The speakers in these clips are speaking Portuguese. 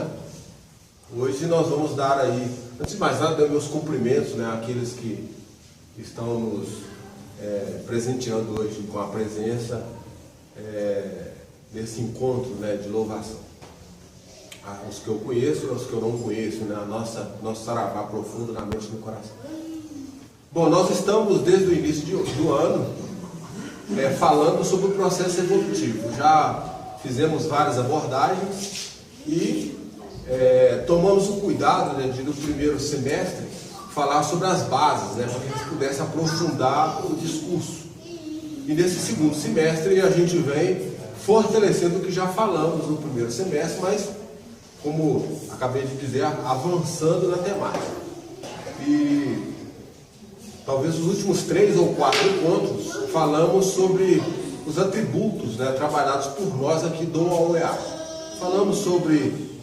né? Hoje nós vamos dar aí, antes de mais nada, meus cumprimentos, né, àqueles que estão nos presenteando hoje com a presença nesse encontro, né, de louvação. Os que eu conheço e os que eu não conheço, né, nosso saravá profundo na mente e no coração. Bom, nós estamos desde o início do ano falando sobre o processo evolutivo. Já fizemos várias abordagens e tomamos o cuidado, né, de no primeiro semestre falar sobre as bases, né, para que a gente pudesse aprofundar o discurso. E nesse segundo semestre a gente vem fortalecendo o que já falamos no primeiro semestre, mas, como acabei de dizer, avançando na temática. E talvez os últimos 3 ou 4 encontros falamos sobre os atributos, né, trabalhados por nós aqui do OEA. Falamos sobre,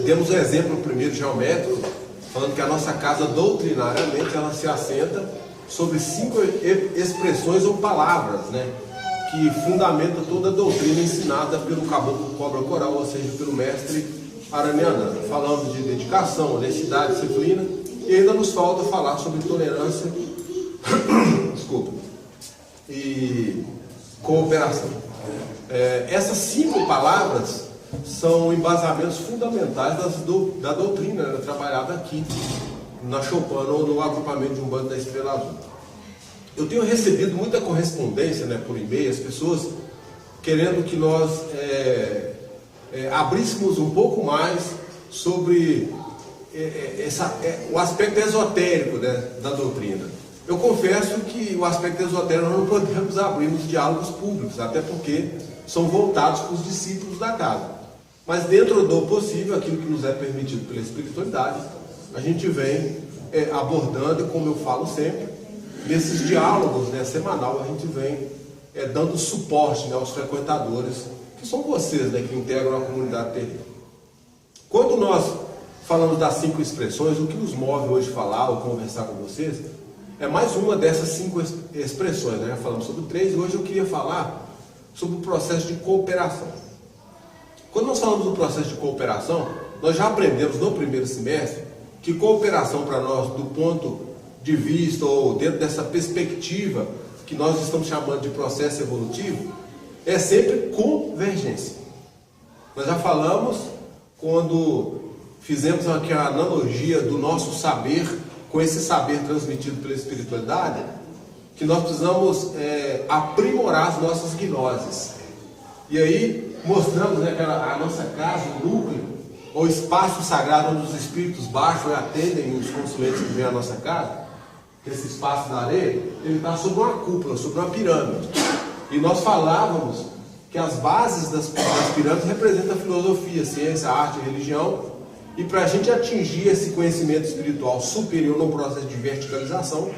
demos um exemplo primeiro geométrico, falando que a nossa casa doutrinariamente ela se assenta sobre 5 expressões ou palavras, né, que fundamentam toda a doutrina ensinada pelo caboclo cobra coral, ou seja, pelo mestre Araniana. Falamos de dedicação, honestidade, disciplina, e ainda nos falta falar sobre tolerância e cooperação. Essas 5 palavras são embasamentos fundamentais da doutrina, né, trabalhada aqui na Chopin, ou no agrupamento de Umbanda da Estrela Azul. Eu tenho recebido muita correspondência, né, por e-mail, as pessoas querendo que nós abríssemos um pouco mais sobre o aspecto esotérico, né, da doutrina. Eu confesso que o aspecto esotérico nós não podemos abrir nos diálogos públicos, até porque são voltados para os discípulos da casa. Mas dentro do possível, aquilo que nos é permitido pela espiritualidade, a gente vem abordando, e como eu falo sempre, nesses diálogos, né, semanal, a gente vem dando suporte, né, aos frequentadores, que são vocês, né, que integram a comunidade terrena. Quando nós falamos das 5 expressões, o que nos move hoje falar ou conversar com vocês é mais uma dessas 5 expressões, né? Já falamos sobre 3 e hoje eu queria falar sobre o processo de cooperação. Quando nós falamos do processo de cooperação, nós já aprendemos no primeiro semestre que cooperação para nós, do ponto de vista ou dentro dessa perspectiva que nós estamos chamando de processo evolutivo, é sempre convergência. Nós já falamos quando fizemos aqui a analogia do nosso saber com esse saber transmitido pela espiritualidade, que nós precisamos aprimorar as nossas gnoses. E aí mostramos, né, a nossa casa, o núcleo, ou espaço sagrado onde os espíritos baixam e atendem os consulentes que vêm à nossa casa. Esse espaço da areia, ele está sobre uma cúpula, sobre uma pirâmide. E nós falávamos que as bases das pirâmides representam a filosofia, a ciência, a arte, a religião. E para a gente atingir esse conhecimento espiritual superior no processo de verticalização,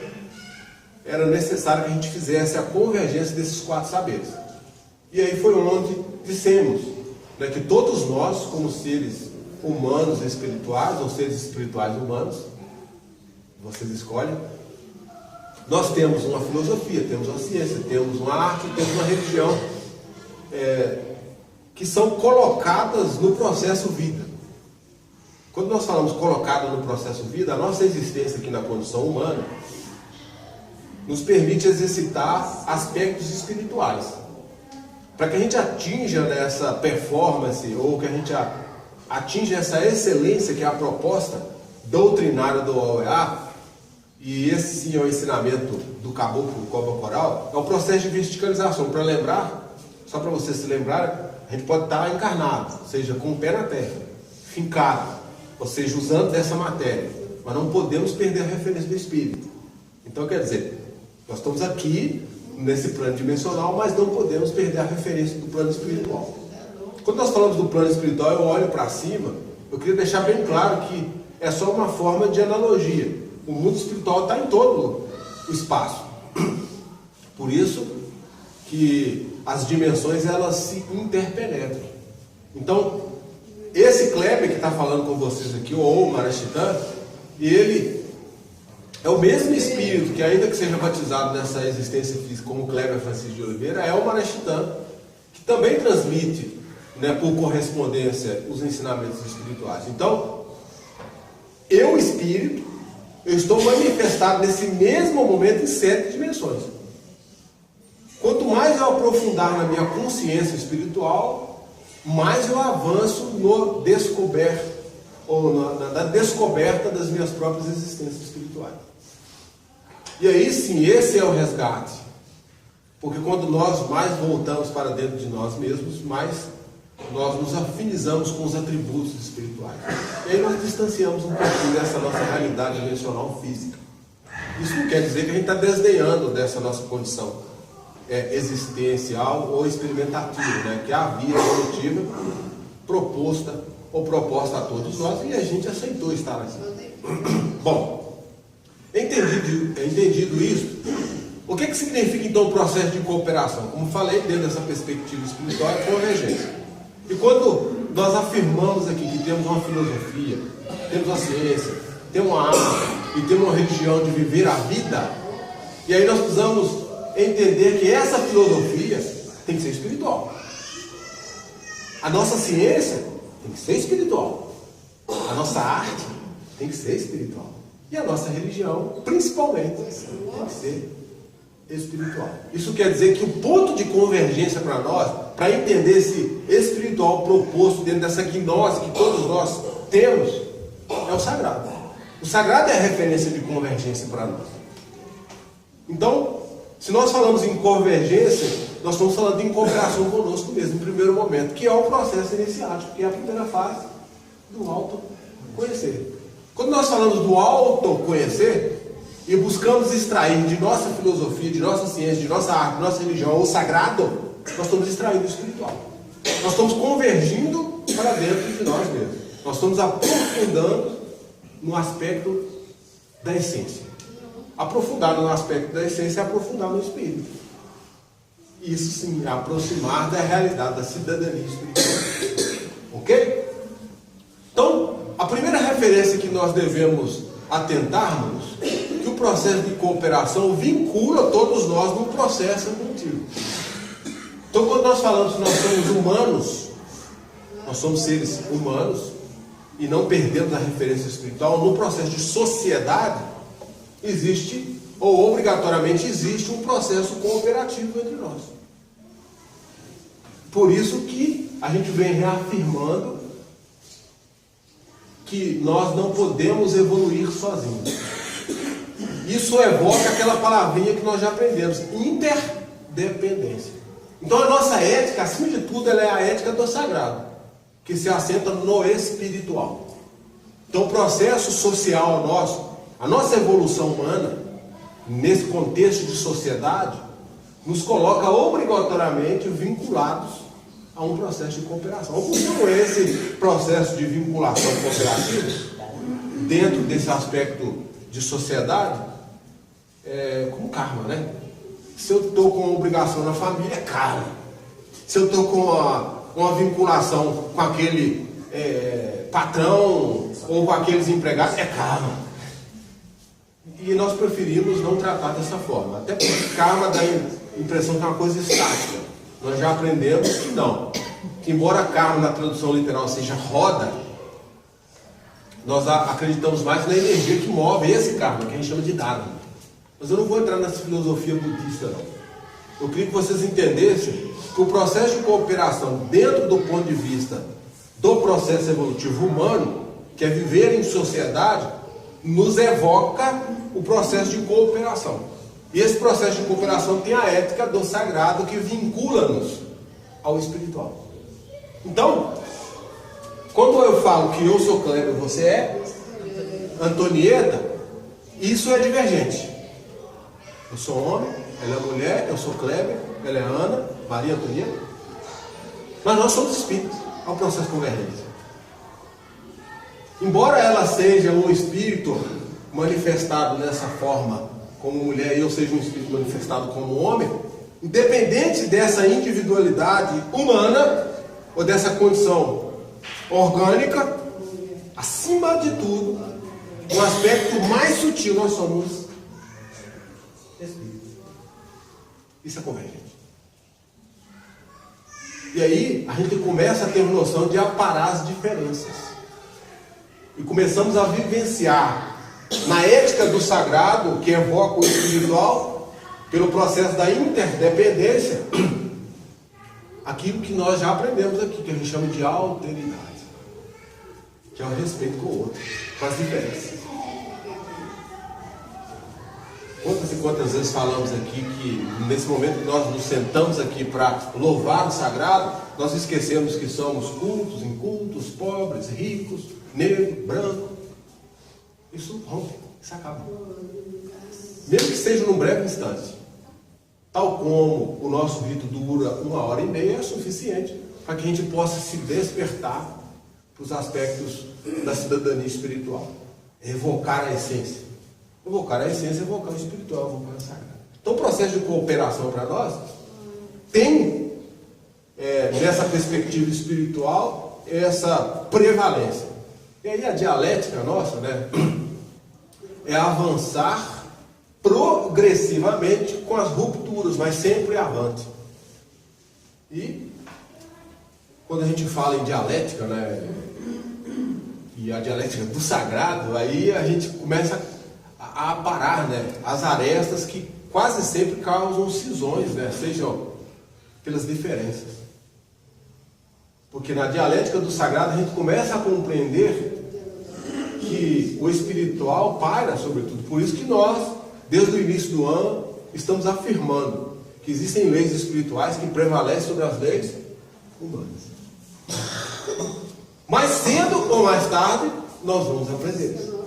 era necessário que a gente fizesse a convergência desses 4 saberes. E aí foi onde dissemos, né, que todos nós, como seres humanos espirituais, ou seres espirituais humanos, vocês escolhem, nós temos uma filosofia, temos uma ciência, temos uma arte, temos uma religião, que são colocadas no processo vida. Quando nós falamos colocado no processo vida, a nossa existência aqui na condição humana nos permite exercitar aspectos espirituais. Para que a gente atinja, né, essa performance, ou que a gente atinja essa excelência que é a proposta doutrinária do OEA, e esse sim é o ensinamento do caboclo cobra coral, é o processo de verticalização. Para lembrar, só para vocês se lembrarem, a gente pode estar encarnado, ou seja, com o pé na terra, fincado, ou seja, usando dessa matéria, mas não podemos perder a referência do espírito. Então, quer dizer, nós estamos aqui nesse plano dimensional, mas não podemos perder a referência do plano espiritual. Quando nós falamos do plano espiritual, eu olho para cima, eu queria deixar bem claro que é só uma forma de analogia. O mundo espiritual está em todo o espaço. Por isso que as dimensões elas se interpenetram. Então, esse Kleber que está falando com vocês aqui, ou Marachitã, ele é o mesmo espírito que, ainda que seja batizado nessa existência física como Kleber Francisco de Oliveira, é o Marachitã, que também transmite né, por correspondência, os ensinamentos espirituais. Então, eu, espírito, eu estou manifestado nesse mesmo momento em 7 dimensões. Quanto mais eu aprofundar na minha consciência espiritual, mais eu avanço no descoberto, ou na descoberta das minhas próprias existências espirituais. E aí sim, esse é o resgate. Porque quando nós mais voltamos para dentro de nós mesmos, mais nós nos afinizamos com os atributos espirituais. E aí nós distanciamos um pouquinho dessa nossa realidade dimensional física. Isso não quer dizer que a gente está desdenhando dessa nossa condição existencial ou experimentativa, né? Que é a via evolutiva proposta a todos nós, e a gente aceitou estar aqui. Bom, entendido isso, o que significa então o processo de cooperação? Como falei, dentro dessa perspectiva espiritual, é convergência. E quando nós afirmamos aqui que temos uma filosofia, temos uma ciência, temos uma arte e temos uma religião de viver a vida, e aí nós precisamos entender que essa filosofia tem que ser espiritual. A nossa ciência tem que ser espiritual. A nossa arte tem que ser espiritual. E a nossa religião, principalmente, tem que ser espiritual. Isso quer dizer que o ponto de convergência para nós, para entender esse espiritual proposto dentro dessa gnose que todos nós temos, é o sagrado. O sagrado é a referência de convergência para nós. Então, se nós falamos em convergência, nós estamos falando em cooperação conosco mesmo, em primeiro momento, que é o processo iniciático, que é a primeira fase do autoconhecer. Quando nós falamos do autoconhecer e buscamos extrair de nossa filosofia, de nossa ciência, de nossa arte, de nossa religião, o sagrado, nós estamos extraindo o espiritual. Nós estamos convergindo para dentro de nós mesmos. Nós estamos aprofundando no aspecto da essência. Aprofundar no aspecto da essência é aprofundar no espírito. Isso sim, é aproximar da realidade, da cidadania espiritual. Ok? Então, a primeira referência que nós devemos atentarmos é que o processo de cooperação vincula todos nós num processo evolutivo. Então, quando nós falamos que nós somos humanos, nós somos seres humanos, e não perdemos a referência espiritual, no processo de sociedade, existe, ou obrigatoriamente existe, um processo cooperativo entre nós. Por isso que a gente vem reafirmando que nós não podemos evoluir sozinhos. Isso evoca aquela palavrinha que nós já aprendemos, interdependência. Então a nossa ética, acima de tudo, ela é a ética do sagrado, que se assenta no espiritual. Então o processo social nosso, a nossa evolução humana, nesse contexto de sociedade, nos coloca obrigatoriamente vinculados a um processo de cooperação. Como é esse processo de vinculação cooperativa, dentro desse aspecto de sociedade, como karma, né? Se eu estou com uma obrigação na família, é karma. Se eu estou com uma vinculação com aquele patrão ou com aqueles empregados, é karma. E nós preferimos não tratar dessa forma. Até porque karma dá a impressão que é uma coisa estática. Nós já aprendemos que não. Que embora karma na tradução literal seja roda, nós acreditamos mais na energia que move esse karma, que a gente chama de dharma. Mas eu não vou entrar nessa filosofia budista, não. Eu queria que vocês entendessem que o processo de cooperação, dentro do ponto de vista do processo evolutivo humano, que é viver em sociedade, nos evoca o processo de cooperação. E esse processo de cooperação tem a ética do sagrado que vincula-nos ao espiritual. Então, quando eu falo que eu sou Kleber e você é Antonieta, isso é divergente. Eu sou homem, ela é mulher, eu sou Kleber, ela é Ana, Maria Antonieta. Mas nós somos espíritos. Olha o processo de convergência. Embora ela seja um espírito manifestado dessa forma como mulher e eu seja um espírito manifestado como homem, independente dessa individualidade humana ou dessa condição orgânica, acima de tudo, no aspecto mais sutil, nós somos espíritos. Isso é convergente. E aí a gente começa a ter noção de aparar as diferenças. E começamos a vivenciar na ética do sagrado, que evoca o espiritual, pelo processo da interdependência, aquilo que nós já aprendemos aqui, que a gente chama de alteridade, que é o respeito com o outro, com as diferenças. Quantas e quantas vezes falamos aqui que nesse momento que nós nos sentamos aqui para louvar o sagrado, nós esquecemos que somos cultos, incultos, pobres, ricos, negro, branco. Isso rompe, isso acaba. Mesmo que seja num breve instante. Tal como o nosso rito dura 1h30, é suficiente para que a gente possa se despertar para os aspectos da cidadania espiritual. Evocar a essência. Evocar a essência, evocar o espiritual, evocar o sagrado. Então o processo de cooperação para nós tem, nessa perspectiva espiritual, essa prevalência. E aí a dialética nossa, né, é avançar progressivamente com as rupturas, mas sempre avante. E quando a gente fala em dialética, né, e a dialética do sagrado, aí a gente começa a aparar, né, as arestas que quase sempre causam cisões, né, sejam pelas diferenças. Porque na dialética do sagrado a gente começa a compreender que o espiritual paira sobre tudo. Por isso que nós, desde o início do ano, estamos afirmando que existem leis espirituais que prevalecem sobre as leis humanas. Mais cedo ou mais tarde, nós vamos aprender isso.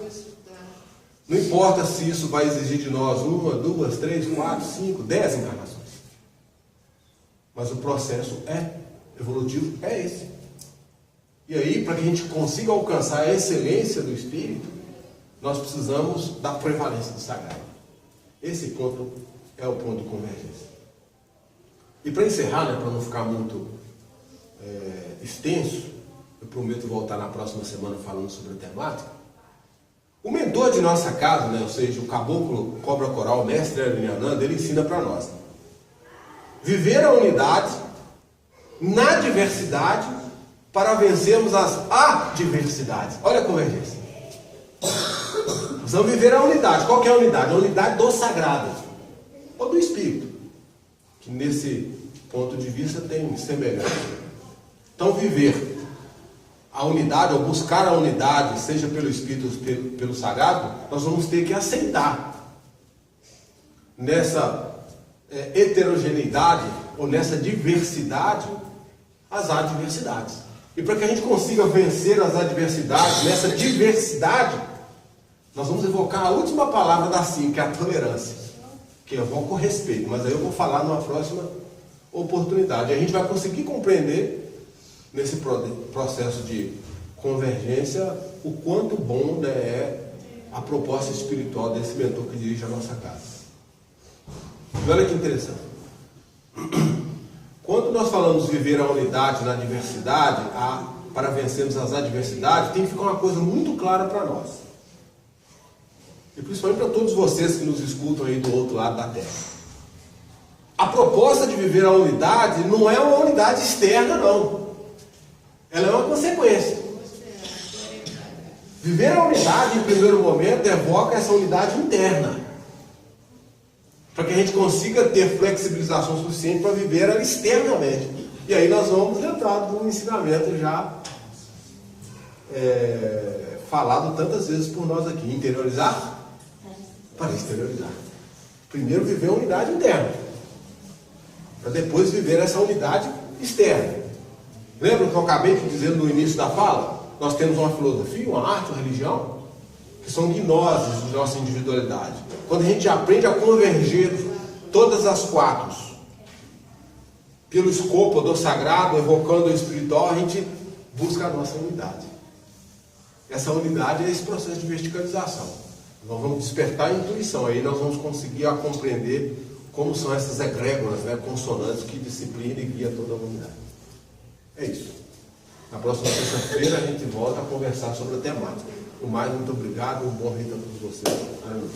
Não importa se isso vai exigir de nós 1, 2, 3, 4, 5, 10 encarnações. Mas o processo evolutivo é esse. E aí, para que a gente consiga alcançar a excelência do Espírito, nós precisamos da prevalência do sagrado. Esse ponto é o ponto de convergência. E para encerrar, né, para não ficar muito extenso, eu prometo voltar na próxima semana falando sobre a temática. O mentor de nossa casa, né, ou seja, o caboclo cobra coral, o mestre Arvinananda, ele ensina para nós. Viver a unidade na diversidade para vencermos as adversidades. Olha a convergência. Precisamos viver a unidade. Qual que é a unidade? A unidade do sagrado, ou do espírito, que nesse ponto de vista tem semelhança. Então viver a unidade, ou buscar a unidade, seja pelo espírito ou pelo sagrado, nós vamos ter que aceitar nessa heterogeneidade, ou nessa diversidade, as adversidades. E para que a gente consiga vencer as adversidades, nessa diversidade, nós vamos evocar a última palavra da 5, que é a tolerância. Que eu evoco o respeito, mas aí eu vou falar numa próxima oportunidade. E a gente vai conseguir compreender, nesse processo de convergência, o quanto bom, né, é a proposta espiritual desse mentor que dirige a nossa casa. E olha que interessante. Quando nós falamos viver a unidade na diversidade, para vencermos as adversidades, tem que ficar uma coisa muito clara para nós. E principalmente para todos vocês que nos escutam aí do outro lado da terra. A proposta de viver a unidade não é uma unidade externa, não. Ela é uma consequência. Viver a unidade, em primeiro momento, evoca essa unidade interna. Para que a gente consiga ter flexibilização suficiente para viver ela externamente. E aí nós vamos entrar no ensinamento já falado tantas vezes por nós aqui. Interiorizar para exteriorizar. Primeiro viver a unidade interna, para depois viver essa unidade externa. Lembra que eu acabei de dizer no início da fala? Nós temos uma filosofia, uma arte, uma religião, que são gnoses de nossa individualidade. Quando a gente aprende a converger todas as quatro pelo escopo do sagrado, evocando o espiritual, a gente busca a nossa unidade. Essa unidade é esse processo de verticalização. Nós vamos despertar a intuição, aí nós vamos conseguir compreender como são essas egrégoras, né, consonantes que disciplinam e guiam toda a humanidade. É isso. Na próxima sexta-feira a gente volta a conversar sobre a temática. No mais, muito obrigado, um bom rito a todos vocês. Amém.